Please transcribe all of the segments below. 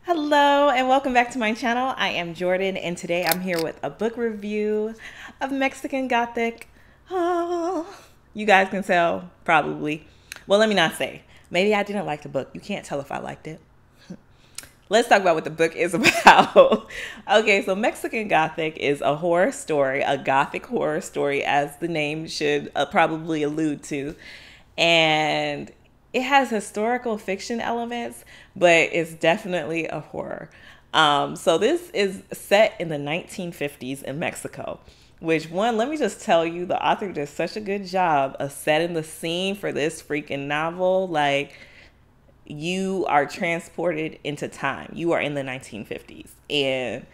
Hello and welcome back to my channel. I am Jordan and today I'm here with a book review of Mexican Gothic. Oh, you guys can tell probably. Well, let me not say. Maybe I didn't like the book. You can't tell if I liked it. Let's talk about what the book is about. Okay, so Mexican Gothic is a horror story, a Gothic horror story, as the name should probably allude to. And it has historical fiction elements, but it's definitely a horror. So this is set in the 1950s in Mexico, which let me just tell you, the author did such a good job of setting the scene for this freaking novel. Like, you are transported into time. You are in the 1950s. And,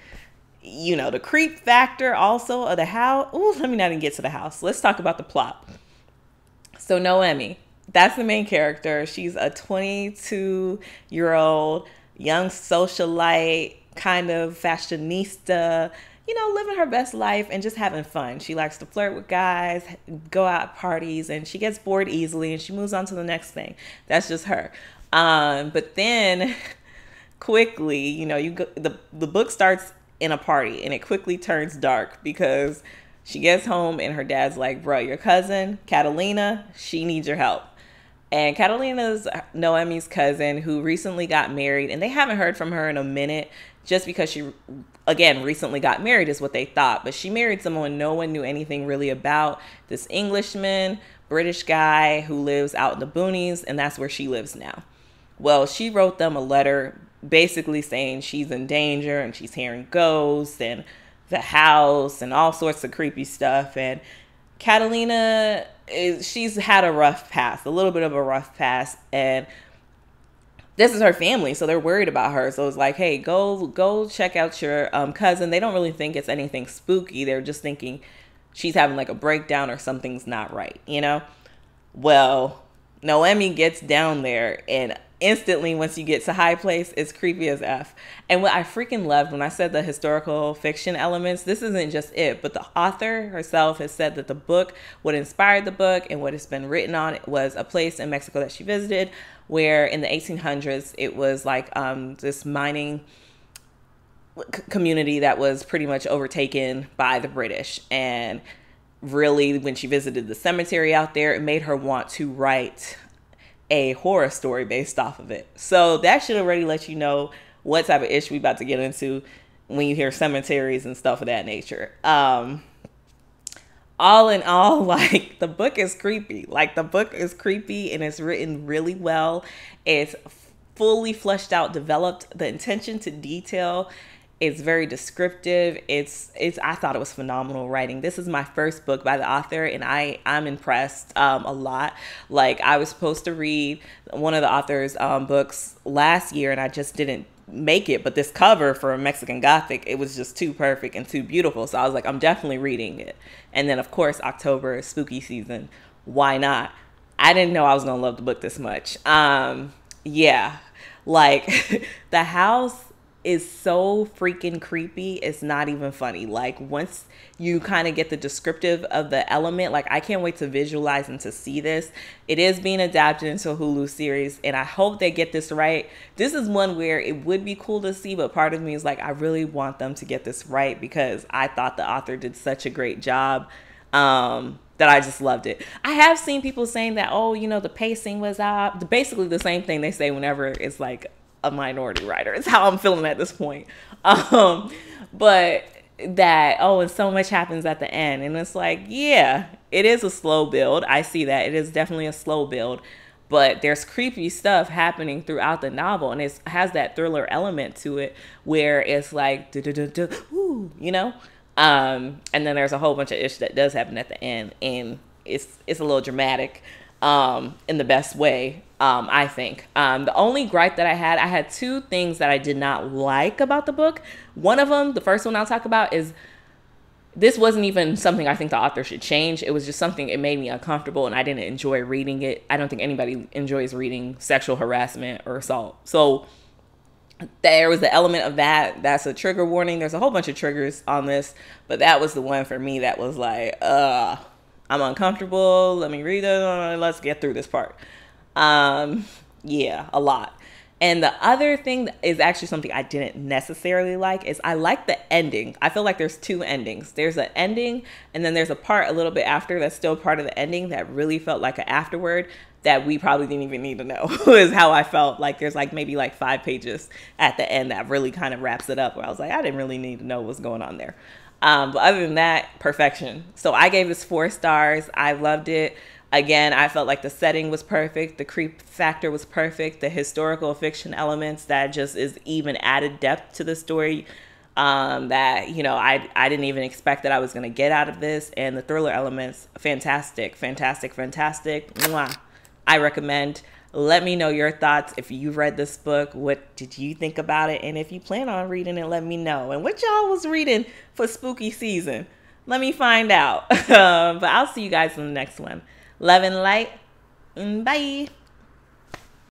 you know, the creep factor also of the house. Ooh, let me not even get to the house. Let's talk about the plot. So Noemi, that's the main character. She's a 22-year-old young socialite, kind of fashionista, you know, living her best life and just having fun. She likes to flirt with guys, go out at parties, and she gets bored easily and she moves on to the next thing. That's just her. But then quickly, you know, the book starts in a party and it quickly turns dark because she gets home and her dad's like, bro, your cousin, Catalina, she needs your help. And Catalina's Noemi's cousin who recently got married, and they haven't heard from her in a minute just because she, again, recently got married is what they thought. But she married someone no one knew anything really about, this Englishman, British guy who lives out in the boonies, and that's where she lives now. Well, she wrote them a letter basically saying she's in danger and she's hearing ghosts and the house and all sorts of creepy stuff. And Catalina, she's had a rough past, a little bit of a rough past, and this is her family, so they're worried about her. So it's like, hey, go check out your cousin. They don't really think it's anything spooky. They're just thinking she's having like a breakdown or something's not right, you know? Well, Noemi gets down there and instantly, once you get to High Place, it's creepy as F. And what I freaking loved when I said the historical fiction elements, this isn't just it, but the author herself has said that the book, what inspired the book and what has been written on it was a place in Mexico that she visited where in the 1800s, it was like this mining community that was pretty much overtaken by the British. And really, when she visited the cemetery out there, it made her want to write a horror story based off of it. So that should already let you know what type of issue we about to get into when you hear cemeteries and stuff of that nature. All in all, like, the book is creepy. Like, the book is creepy and it's written really well. It's fully fleshed out, developed. The attention to detail is very descriptive. I thought it was phenomenal writing. This is my first book by the author and I'm impressed a lot. Like, I was supposed to read one of the author's books last year and I just didn't make it, but this cover for Mexican Gothic, it was just too perfect and too beautiful. So I was like, I'm definitely reading it. And then of course, October is spooky season. Why not? I didn't know I was gonna love the book this much. Yeah, like the house is so freaking creepy. It's not even funny. Like, once you kind of get the descriptive of the element, like, I can't wait to visualize and to see this. It is being adapted into a HULU series and I hope they get this right. This is one where it would be cool to see, but part of me is like, I really want them to get this right because I thought the author did such a great job that I just loved it. I have seen people saying that, oh, you know, the pacing was out. Basically the same thing they say whenever it's like a minority writer. It's how I'm feeling at this point. But that, oh, and so much happens at the end. And it's like, yeah, it is a slow build. I see that. It is definitely a slow build. But there's creepy stuff happening throughout the novel. And it has that thriller element to it where it's like, ooh, you know? And then there's a whole bunch of ish that does happen at the end. And it's a little dramatic in the best way. I think. The only gripe that I had two things that I did not like about the book. One of them, the first one I'll talk about, is this wasn't even something I think the author should change. It was just something, it made me uncomfortable and I didn't enjoy reading it. I don't think anybody enjoys reading sexual harassment or assault. So there was the element of that. That's a trigger warning. There's a whole bunch of triggers on this, but that was the one for me that was like, I'm uncomfortable. Let me read it. Let's get through this part. Yeah, a lot. And the other thing that is actually something I didn't necessarily like is I like the ending. I feel like there's two endings. There's an ending, and then there's a part a little bit after that's still part of the ending that really felt like an afterword that we probably didn't even need to know is how I felt. Like there's like maybe like 5 pages at the end that really kind of wraps it up where I was like, I didn't really need to know what's going on there. But other than that, perfection. So I gave this 4 stars. I loved it. Again, I felt like the setting was perfect. The creep factor was perfect. The historical fiction elements that just is even added depth to the story that, you know, I didn't even expect that I was going to get out of this. And the thriller elements, fantastic, fantastic, fantastic. Mwah. I recommend. Let me know your thoughts. If you read this book, what did you think about it? And if you plan on reading it, let me know. And what y'all was reading for spooky season, let me find out. But I'll see you guys in the next one. Love and light. Bye.